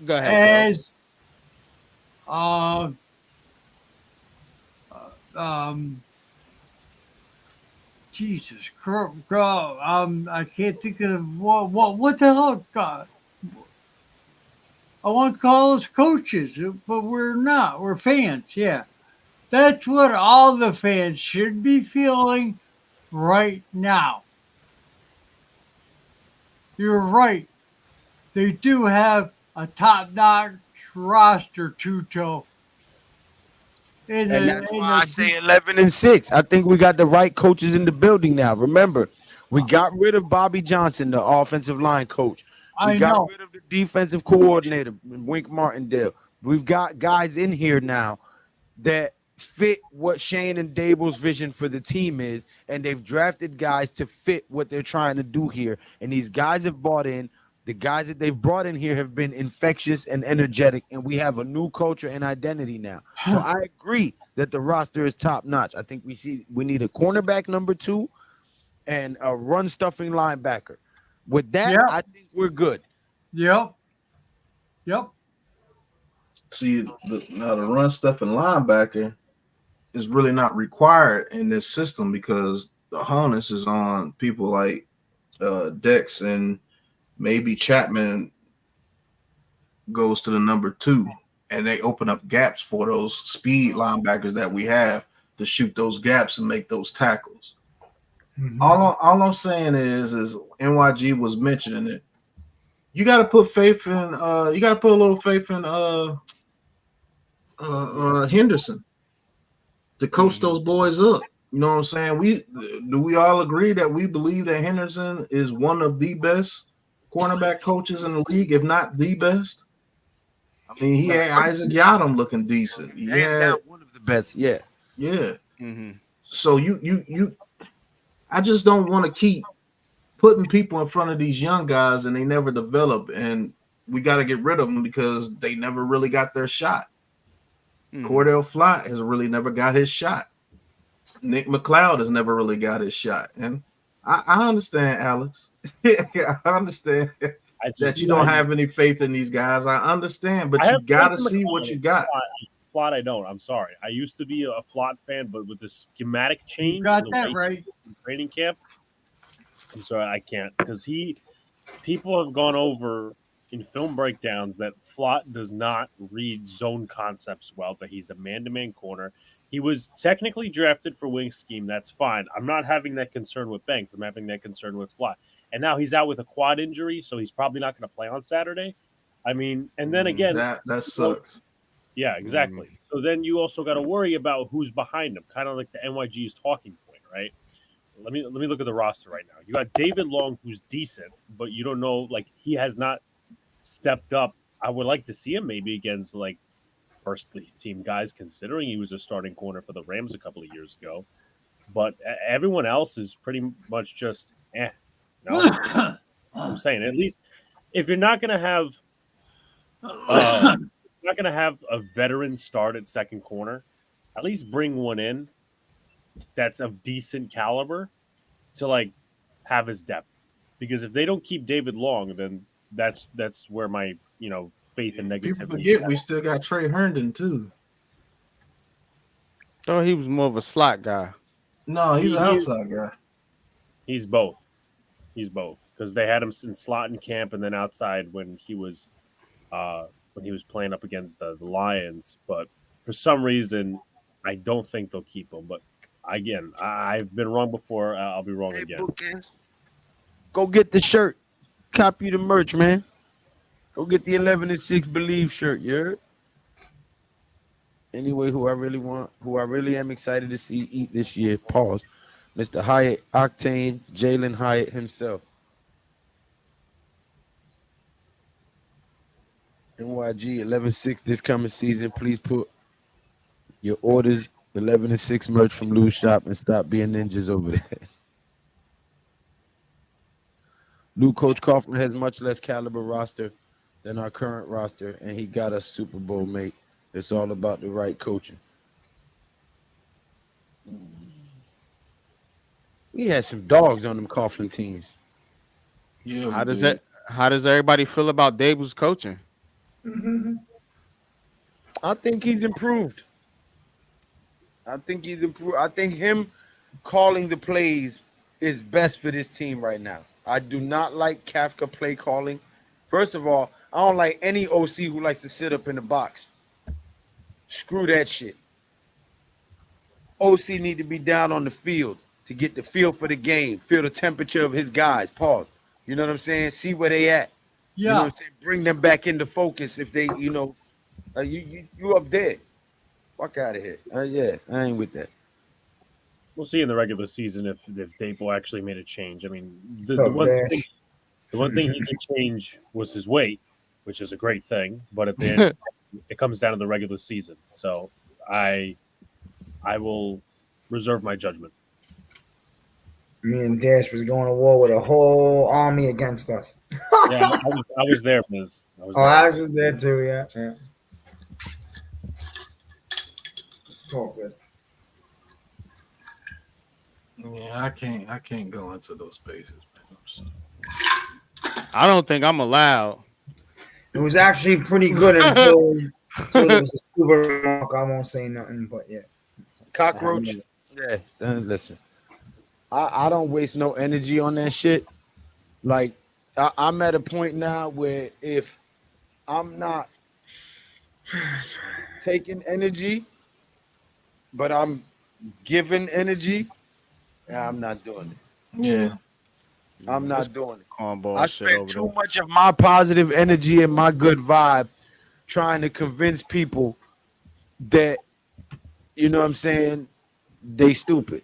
Go ahead. As Jesus Christ, I can't think of what the hell, God. I want to call us coaches, but we're not. We're fans, yeah. That's what all the fans should be feeling right now. You're right. They do have a top-notch roster, Tuto. And that's why I say 11-6. I think we got the right coaches in the building now. Remember, we got rid of Bobby Johnson, the offensive line coach. We got rid of the defensive coordinator, Wink Martindale. We've got guys in here now that fit what Shane and Dable's vision for the team is, and they've drafted guys to fit what they're trying to do here. And these guys have bought in. The guys that they've brought in here have been infectious and energetic, and we have a new culture and identity now. So I agree that the roster is top notch. I think we need a cornerback number 2 and a run stuffing linebacker. With that, I think we're good. Yep. See, the run stuffing linebacker is really not required in this system because the onus is on people like Dex, and maybe Chapman goes to the number 2, and they open up gaps for those speed linebackers that we have to shoot those gaps and make those tackles. Mm-hmm. All I'm saying is NYG was mentioning it. You got to put faith in. You got to put a little faith in Henderson to coach those boys up. You know what I'm saying? We all agree that we believe that Henderson is one of the best cornerback coaches in the league, if not the best. I mean, he had Isaac Yiadom looking decent. He had one of the best. Yeah. Mm-hmm. So you I just don't want to keep putting people in front of these young guys and they never develop. And we got to get rid of them because they never really got their shot. Cordell Flott has really never got his shot. Nick McLeod has never really got his shot. And I understand, Alex. I understand that you don't have any faith in these guys. I understand, but you got to see what you got. Flott, I don't. I'm sorry. I used to be a Flott fan, but with the schematic change, You got that right. Training camp, I'm sorry, I can't, because people have gone over in film breakdowns that Flott does not read zone concepts well, that he's a man-to-man corner. He was technically drafted for wing scheme. That's fine. I'm not having that concern with Banks. I'm having that concern with Flott. And now he's out with a quad injury, so he's probably not going to play on Saturday. I mean, and then again, that sucks. Yeah, exactly. So then you also got to worry about who's behind him, kind of like the NYG's talking point, right? Let me look at the roster right now. You got David Long, who's decent, but you don't know, like, he has not stepped up. I would like to see him maybe against like first team guys, considering he was a starting corner for the Rams a couple of years ago. But everyone else is pretty much just No, I'm saying, at least if you're not going to have a veteran start at second corner, at least bring one in that's of decent caliber to like have his depth. Because if they don't keep David Long, then that's where my faith and negativity. People forget we still got Trey Herndon too. Oh, he was more of a slot guy. No, he's an outside guy. He's both. Because they had him in slot in camp and then outside when he was playing up against the Lions. But for some reason, I don't think they'll keep him. But again, I've been wrong before. I'll be wrong again. Bookends. Go get the shirt. Copy the merch, man. Go get the 11-6 Believe shirt, you heard? Anyway, who I really am excited to see eat this year, pause, Mr. Hyatt Octane, Jalen Hyatt himself. NYG 11-6 this coming season. Please put your orders 11-6 merch from Lou's shop and stop being ninjas over there. Lou, Coach Coughlin has much less caliber roster than our current roster, and he got us Super Bowl, mate. It's all about the right coaching. We had some dogs on them Coughlin teams. Yeah. How does everybody feel about Dable's coaching? I think he's improved. I think him calling the plays is best for this team right now. I do not like Kafka play calling. First of all, I don't like any OC who likes to sit up in the box. Screw that shit. OC need to be down on the field to get the feel for the game, feel the temperature of his guys. Pause. You know what I'm saying? See where they at. Yeah. You know what I'm saying? Bring them back into focus if they, you up there. Fuck out of here. Yeah, I ain't with that. We'll see in the regular season if Dable actually made a change. I mean, the one thing he did change was his weight, which is a great thing. But at the end, it comes down to the regular season. So I will reserve my judgment. Me and Dash was going to war with a whole army against us. Yeah, I was there, Miz. I was there too. Yeah. It's all good. Yeah, I can't go into those spaces, man. I don't think I'm allowed. It was actually pretty good until there was a scuba remark. I won't say nothing, but yeah. Cockroach. Yeah, listen. I don't waste no energy on that shit. Like, I'm at a point now where if I'm not taking energy, but I'm giving energy, I'm not doing it. Yeah. I'm not doing it. I spend too much of my positive energy and my good vibe trying to convince people that, you know what I'm saying, they stupid.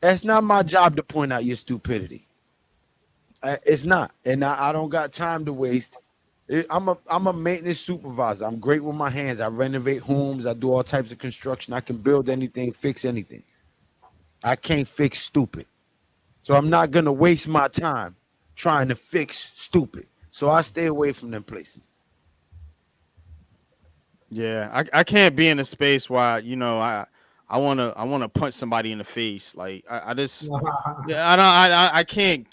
That's not my job to point out your stupidity. It's not. And I don't got time to waste. I'm a maintenance supervisor. I'm great with my hands. I renovate homes. I do all types of construction. I can build anything, fix anything. I can't fix stupid. So I'm not gonna waste my time trying to fix stupid. So I stay away from them places. Yeah, I can't be in a space where I wanna punch somebody in the face. Like I just yeah I can't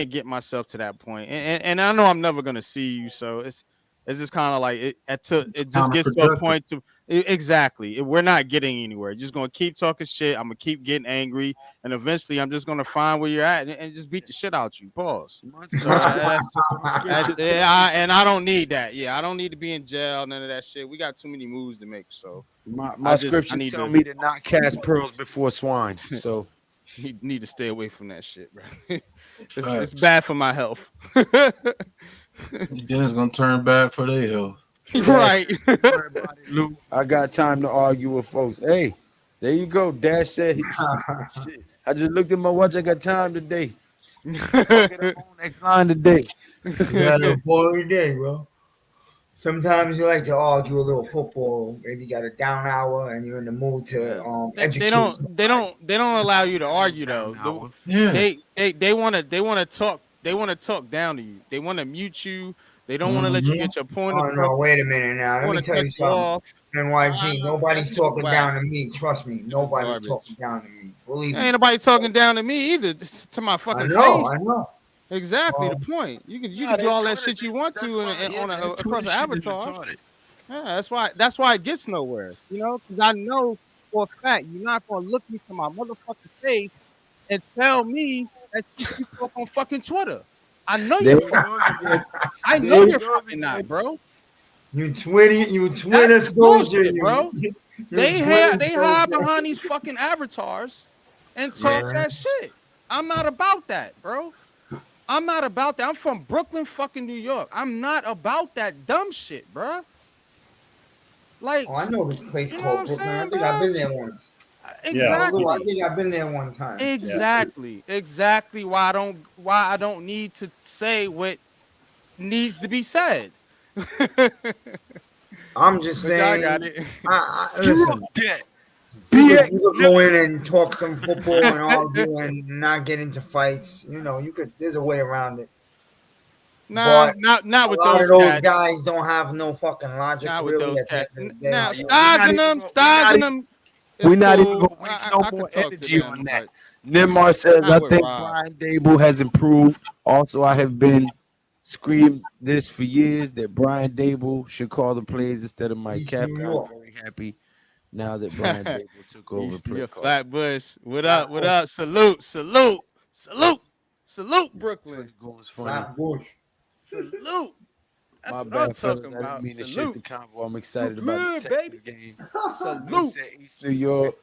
get myself to that point. And I know I'm never gonna see you, so it's just kind of like it just gets to a point to exactly. We're not getting anywhere. Just gonna keep talking shit. I'm gonna keep getting angry, and eventually I'm just gonna find where you're at and just beat the shit out you. Pause. So and I don't need that. Yeah, I don't need to be in jail. None of that shit. We got too many moves to make. So my scripture tell me to not cast pearls before swine. So need to stay away from that shit, bro. It's bad for my health. Then it's gonna turn bad for their health. Right. Lou, I got time to argue with folks. Hey, there you go. Dash said, shit. I just looked at my watch. I got time today. Next line today. Yeah, a boring day, bro. Sometimes you like to argue a little football. Maybe you got a down hour and you're in the mood to educate. They don't allow you to argue though. They want to talk down to you. They want to mute you. They don't want to let you get your point across. No, wait a minute now. Let me tell you something. NYG, nobody's talking down to me. Trust me, nobody's talking down to me. Believe me. Ain't nobody talking down to me either. To my fucking face. I know. Exactly the point. You can do all that shit you want to across the avatar. Yeah, that's why it gets nowhere. You know, because I know for a fact you're not gonna look me to my motherfucking face and tell me that you talk on fucking Twitter. I know you're fucking not, bro. You Twitter soldier, bro. They hide behind these fucking avatars and talk that shit. I'm not about that, bro. I'm not about that. I'm from Brooklyn, fucking New York. I'm not about that dumb shit, bro. Like, I know this place called Brooklyn. I think I've been there once. Exactly. I think I've been there one time. Exactly. Why I don't need to say what needs to be said. I'm just saying. I got it. Listen. You could go in and talk some football and argue and not get into fights. You know, there's a way around it. Nah, not with those guys don't have no fucking logic. Not really with those cats. Nah, stars in them. We're not even gonna waste no more energy on that. Neymar says, I think Brian Dable has improved. Also, I have been screamed this for years that Brian Dable should call the plays instead of Mike Captain. I'm very happy now that Brian Dable took over. You're Flatbush. What up? What up? Salute, Brooklyn. Flatbush. Salute. That's what I'm talking about. I didn't mean to shift the convo. I'm excited about the Texas game. Salute. East New York.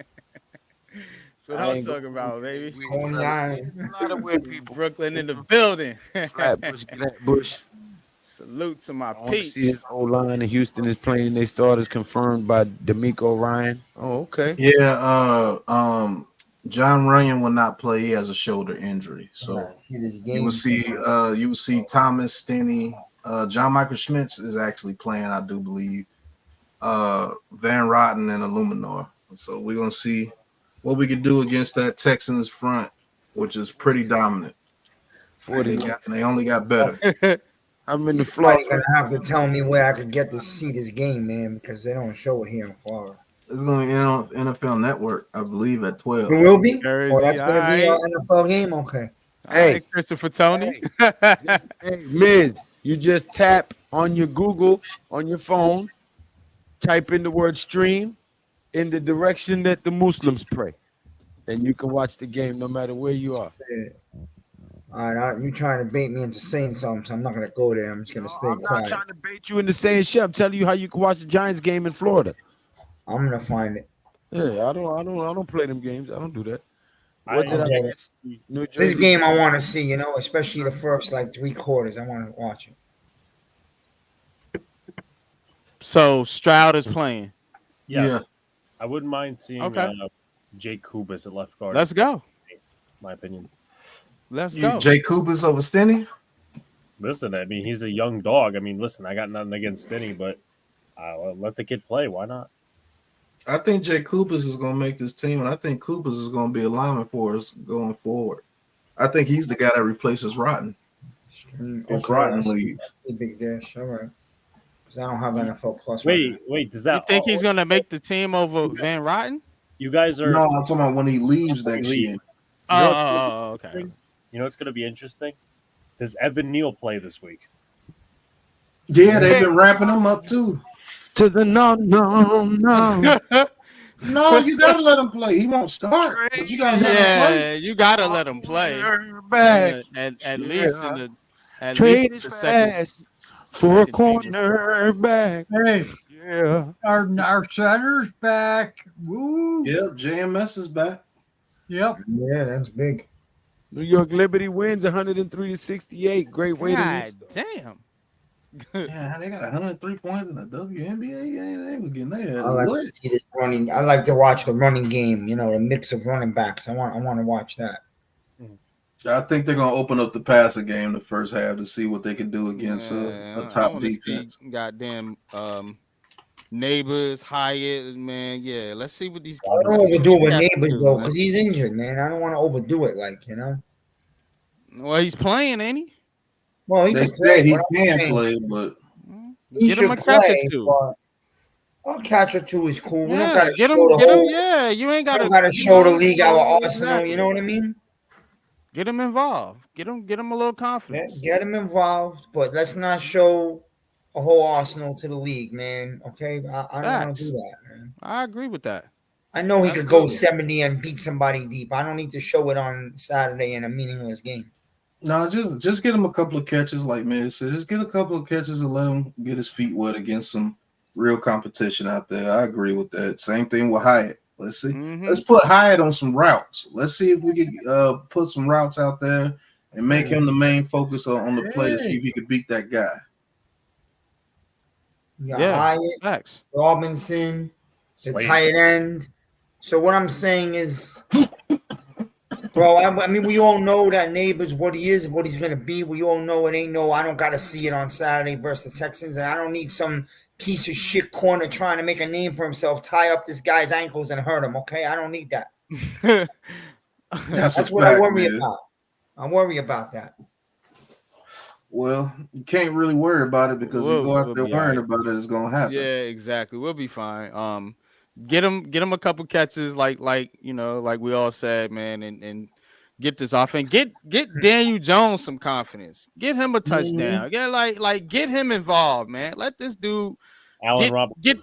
That's what I'm talking about, baby. A lot of weird people. Brooklyn in the building. Flatbush, Flatbush. Salute to my peeps. peeps. OLINE in Houston is playing. They starters confirmed by D'Amico Ryan. Oh, okay. Yeah. John Runyon will not play. He has a shoulder injury, so you will see Thomas Stinney. John Michael Schmitz is actually playing, I do believe. Van Rotten and Illuminor. So we're gonna see what we can do against that Texans front, which is pretty dominant. They only got better. I'm in the floor. You're gonna have to tell me where I can get to see this game, man, because they don't show it here in Florida. It's going to be on NFL Network, I believe, at 12. It will be? That's going to be an NFL game? Okay. Hey, Christopher Tony. Hey, Miz, you just tap on your Google, on your phone, type in the word stream in the direction that the Muslims pray. And you can watch the game no matter where you are. Yeah. All right, you trying to bait me into saying something, so I'm not going to go there. I'm just going to stay quiet. I'm not trying to bait you into saying shit. I'm telling you how you can watch the Giants game in Florida. I'm gonna find it. Yeah, I don't play them games. I don't do that. This game I want to see, especially the first 3 quarters. I want to watch it. So Stroud is playing. Yes. Yeah. I wouldn't mind seeing Jake Kubis at left guard. Let's go. My opinion. Let's go. Jake Kubis over Stinney? Listen, I mean, he's a young dog. I mean, listen, I got nothing against Stinney, but let the kid play. Why not? I think Jake Kubis is going to make this team, and I think Kubis is going to be a lineman for us going forward. I think he's the guy that replaces Rotten. Stream. If Okay, Rotten I see. leaves. A big dish. All right. Because I don't have NFL Plus right now. Wait, does You that think he's gonna make the team over Van Rotten? you guys are No, I'm talking about when he leaves when he next year. leaves. You know what's gonna be Oh, okay. interesting? You know what's gonna be interesting? Does Evan Neal play this week? Yeah, they've been wrapping him up too. To the no. No, you gotta let him play. He won't start, but you gotta let him play. Yeah, you gotta let him play. Back. And at least in the Trade is second fast for a second game. corner back. Hey, Yeah. our center's back. Woo. Yep, JMS is back. Yep. Yeah, that's big. New York Liberty wins 103-68. Great way to God lose. damn. Yeah, they got 103 points in the WNBA game. They was getting there. I like to see this running. I like to watch the running game. You know, the mix of running backs. I want to watch that. I think they're gonna open up the passing game the first half to see what they can do against a I top wanna see defense. goddamn Neighbors, Hyatt, man. Yeah, let's see what these I don't overdo it with cats Neighbors do, though, man. because he's injured, man. I don't want to overdo it, like you know. Well, he's playing, ain't he? Well, he They can say play. he but I'm can saying play, but He Get him should a catch or play. two. But a catch or two is cool. We don't Yeah, gotta get show him, the get him. whole. Yeah, you ain't We gotta. don't gotta you show the know, league our arsenal. exactly. You know what I mean? Get him involved. Get him a little Yeah, confidence. get him involved, but let's not show a whole arsenal to the league, man. Okay, I don't want to do Facts. that, man. I agree with that. I know he could go Absolutely. 70 and beat somebody deep. I don't need to show it on Saturday in a meaningless game. no, just get him a couple of catches, like Miz said. Just get a couple of catches and let him get his feet wet against some real competition out there. I agree with that. Same thing with Hyatt. Let's see. Mhm. Let's put Hyatt on some routes. Let's see if we can put some routes out there and make him the main focus on the play to see if he could beat that guy. You got Yeah. Hyatt, Facts. Robinson, the Slade. tight end. So what I'm saying is, bro, I mean, we all know that Neighbors, what he is, what he's gonna be. We all know it ain't no. I don't gotta see it on Saturday versus the Texans, and I don't need some piece of shit corner trying to make a name for himself, tie up this guy's ankles and hurt him. Okay, I don't need that. That's That's a what I fact, worry man. about. I worry about that. Well, you can't really worry about it because you go out We'll there be worrying all about it, it's gonna happen. Yeah, exactly. We'll be fine. Get him a couple catches, like you know, like we all said, man, and get this offense. Get Daniel Jones some confidence. Get him a touchdown. Get him involved, man. Let this dude Allen Robinson.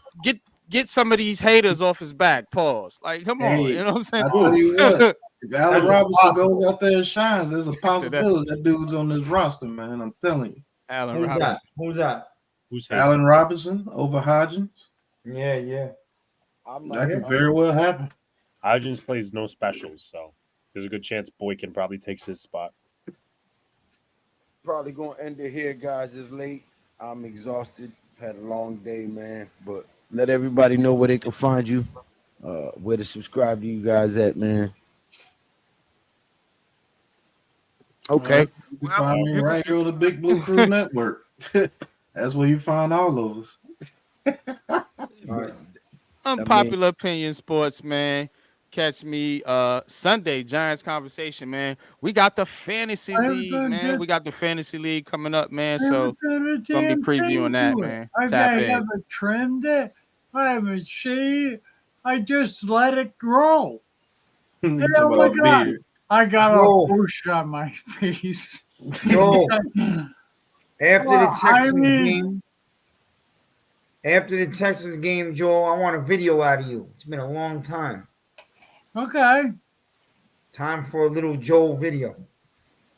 get some of these haters off his back. Pause. Like, come on, Hey, you know what I'm saying? I tell you what, if Allen That's Robinson impossible. goes out there and shines, there's a Said that's- possibility that dude's on this roster, man. I'm telling you. Allen Who's Robinson. that? Who's that? Who's hating? Allen Robinson over Hodgins. Yeah. That could very well happen. Hodgins plays no specials, so there's a good chance Boykin probably takes his spot. Probably gonna end it here, guys. It's late. I'm exhausted. Had a long day, man. But let everybody know where they can find you. Where to subscribe to you guys at, man. Okay. You find me right here on the Big Blue Crew Network. That's where you find all of us. All right. Unpopular opinion sports, man. Catch me Sunday, Giants conversation, man. We got the fantasy league, man. We got the fantasy league coming up, man. So gonna be previewing that, man. I Tap in. haven't trimmed it. I haven't shaved. I just let it grow. You Oh talking my about God. beard. I got Yo. a bush on my face. Yo, after Well, the Texans I mean- game, Joel, I want a video out of you. It's been a long time. Okay. Time for a little Joel video.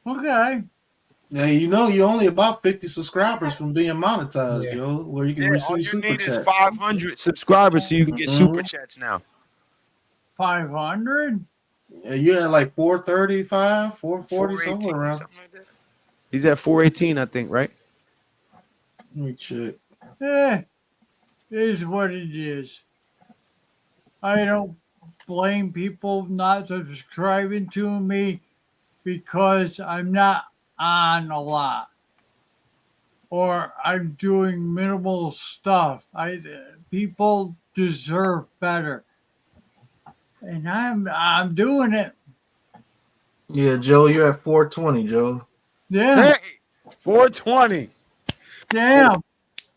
Okay. Yeah, you know you're only about 50 subscribers from being monetized, Yeah. Joe, where you can All receive you super need is chat. 500 subscribers so you can get super Mhm. chats now. 500? Yeah, you're at like 435, 440, 418, somewhere around. something like that. He's at 418, I think, right? Let me check. It is what it is. I don't blame people not subscribing to me because I'm not on a lot or I'm doing minimal stuff. People deserve better, and I'm doing it. Yeah, Joe, you're at 420, Joe. Yeah. Hey, 420. Damn.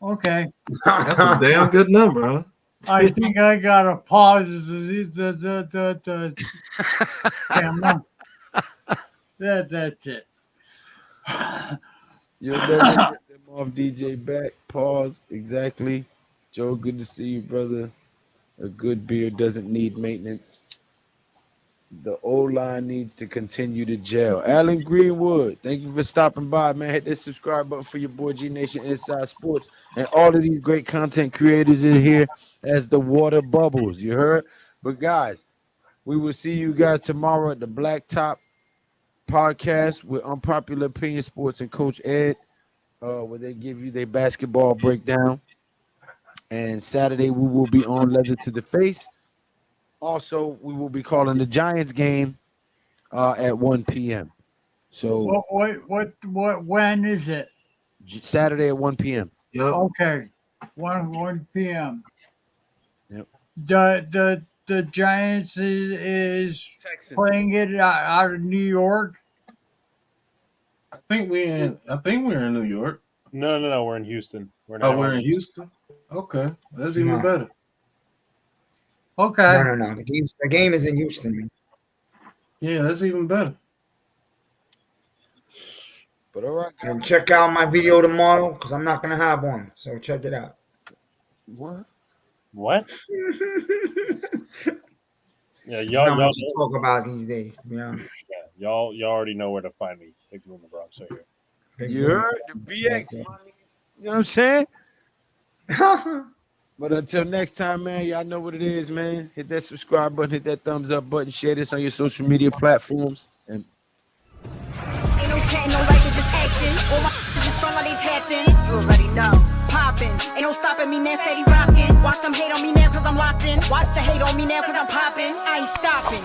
Okay. That's a damn good number, huh? I think I gotta pause the camera. That's it. You'll never get them off DJ back. Pause. Exactly. Joe, good to see you, brother. A good beard doesn't need maintenance. The O-line needs to continue to gel. Alan Greenwood, thank you for stopping by, man. Hit that subscribe button for your boy G Nation Inside Sports and all of these great content creators in here as the water bubbles. You heard? But guys, we will see you guys tomorrow at the Blacktop podcast with Unpopular Opinion Sports and Coach Ed, where they give you their basketball breakdown. And Saturday we will be on Leather to the Face. Also, we will be calling the Giants game at 1 p.m. So When is it? Saturday at 1 p.m. Yep. Okay. 1 p.m. Yep. The Giants is Texans. playing it out of New York. I think we're in New York. No. We're in Houston. We're in Houston. Okay, that's even better. Okay. No. The game is in Houston, man. Yeah, that's even better. But all right, guys. And check out my video tomorrow because I'm not gonna have one. So check it out. What? Yeah, Not y'all much to talk about these days, to be honest. yeah, y'all already know where to find me. Big Blue in the Bronx right here. Big You boy. heard the BX, you know what I'm saying? But until next time, man, y'all know what it is, man. Hit that subscribe button, hit that thumbs up button, share this on your social media platforms. And Ain't no chat, no like, it's just action. All my just front like these hatching. You already know. Poppin'. Ain't no stopping me, man, steady rockin'. Watch them hate on me now cause I'm locked in. Watch the hate on me now cause I'm poppin'. I ain't stopping.